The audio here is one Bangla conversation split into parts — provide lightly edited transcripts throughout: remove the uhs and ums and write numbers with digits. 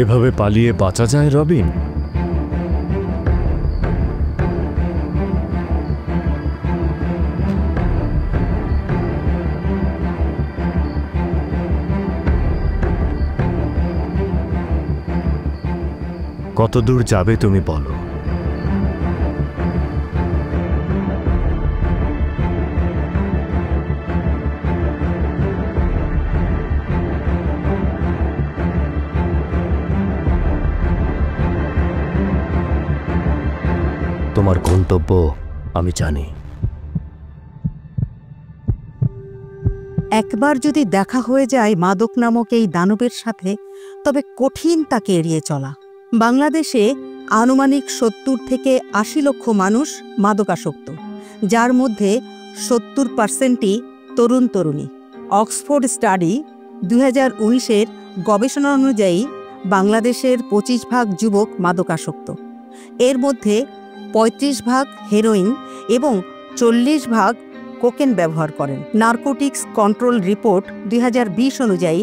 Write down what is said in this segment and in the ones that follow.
এভাবে পালিয়ে বাঁচা যায় রবিন? কত দূর যাবে তুমি বলো? তোমার গন্তব্য আমি জানি। একবার যদি দেখা হয়ে যায় মাদক নামক এই দানবের সাথে, তবে কঠিন তাকে এড়িয়ে চলা। বাংলাদেশে আনুমানিক ৭০ থেকে ৮০ লক্ষ মানুষ মাদকাসক্ত, যার মধ্যে ৭০% তরুণ তরুণী। অক্সফোর্ড স্টাডি ২০১৯-এর গবেষণা অনুযায়ী বাংলাদেশের ২৫% যুবক মাদকাসক্ত। এর মধ্যে ৩৫% হেরোইন এবং ৪০% কোকেন ব্যবহার করেন। নার্কোটিক্স কন্ট্রোল রিপোর্ট ২০২০ অনুযায়ী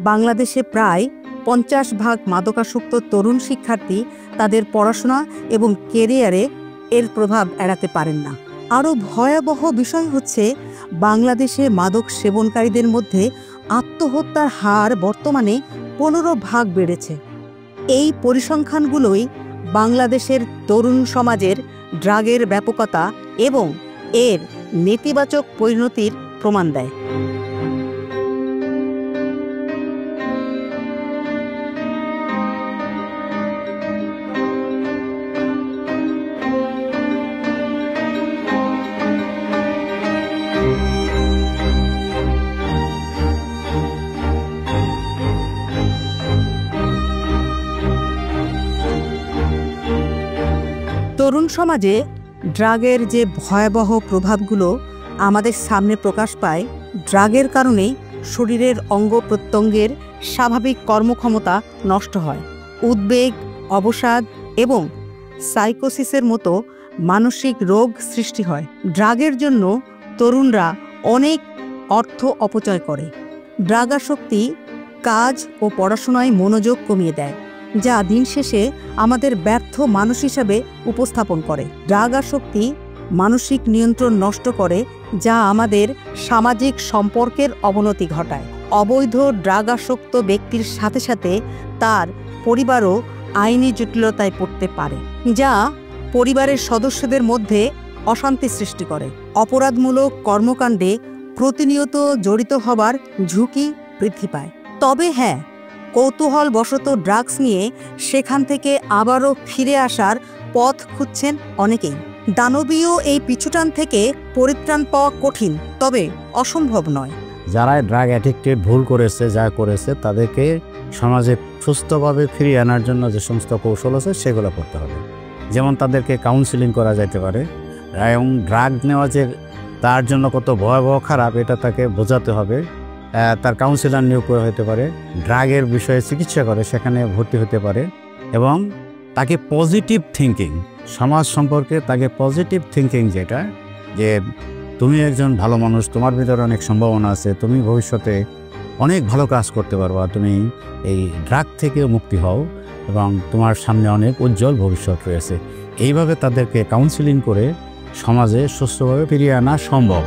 বাংলাদেশে প্রায় ৫০% মাদকাসক্ত তরুণ শিক্ষার্থী তাদের পড়াশোনা এবং কেরিয়ারে এর প্রভাব এড়াতে পারেন না। আরও ভয়াবহ বিষয় হচ্ছে, বাংলাদেশে মাদক সেবনকারীদের মধ্যে আত্মহত্যার হার বর্তমানে ১৫% বেড়েছে। এই পরিসংখ্যানগুলোই বাংলাদেশের তরুণ সমাজের ড্রাগের ব্যাপকতা এবং এর নেতিবাচক পরিণতির প্রমাণ দেয়। তরুণ সমাজে ড্রাগের যে ভয়াবহ প্রভাবগুলো আমাদের সামনে প্রকাশ পায়, ড্রাগের কারণেই শরীরের অঙ্গ প্রত্যঙ্গের স্বাভাবিক কর্মক্ষমতা নষ্ট হয়, উদ্বেগ, অবসাদ এবং সাইকোসিসের মতো মানসিক রোগ সৃষ্টি হয়। ড্রাগের জন্য তরুণরা অনেক অর্থ অপচয় করে। ড্রাগাসক্তি কাজ ও পড়াশোনায় মনোযোগ কমিয়ে দেয়, যা দিন শেষে আমাদের ব্যর্থ মানুষ হিসাবে উপস্থাপন করে। ড্রাগাসক্তি মানসিক নিয়ন্ত্রণ নষ্ট করে, যা আমাদের সামাজিক সম্পর্কের অবনতি ঘটায়। অবৈধ ড্রাগাসক্ত ব্যক্তির সাথে সাথে তার পরিবারও আইনি জটিলতায় পড়তে পারে, যা পরিবারের সদস্যদের মধ্যে অশান্তি সৃষ্টি করে। অপরাধমূলক কর্মকাণ্ডে প্রতিনিয়ত জড়িত হবার ঝুঁকি বৃদ্ধি পায়। তবে হ্যাঁ, কৌতূহলবশত ড্রাগস নিয়ে সেখান থেকে আবারও ফিরে আসার পথ খুঁজছেন অনেকেই। দানবীয় এই পিছুটান থেকে পরিত্রাণ পাওয়া কঠিন, তবে অসম্ভব নয়। যারা ড্রাগ অ্যাডিক্টেড ভুল করেছে, যা করেছে, তাদেরকে সমাজে সুস্থভাবে ফিরিয়ে আনার জন্য যে সমস্ত কৌশল আছে সেগুলো করতে হবে। যেমন তাদেরকে কাউন্সিলিং করা যেতে পারে, এবং ড্রাগ নেওয়া যে তার জন্য কত ভয়াবহ খারাপ এটা তাকে বোঝাতে হবে। তার কাউন্সিলার নিয়োগ করা হতে পারে, ড্রাগের বিষয়ে চিকিৎসা করে সেখানে ভর্তি হতে পারে, এবং তাকে পজিটিভ থিঙ্কিং, সমাজ সম্পর্কে তাকে পজিটিভ থিঙ্কিং, যেটা যে তুমি একজন ভালো মানুষ, তোমার ভিতরে অনেক সম্ভাবনা আছে, তুমি ভবিষ্যতে অনেক ভালো কাজ করতে পারবা, তুমি এই ড্রাগ থেকে মুক্তি হও এবং তোমার সামনে অনেক উজ্জ্বল ভবিষ্যৎ রয়েছে। এইভাবে তাদেরকে কাউন্সিলিং করে সমাজে সুস্থভাবে ফিরিয়ে আনা সম্ভব।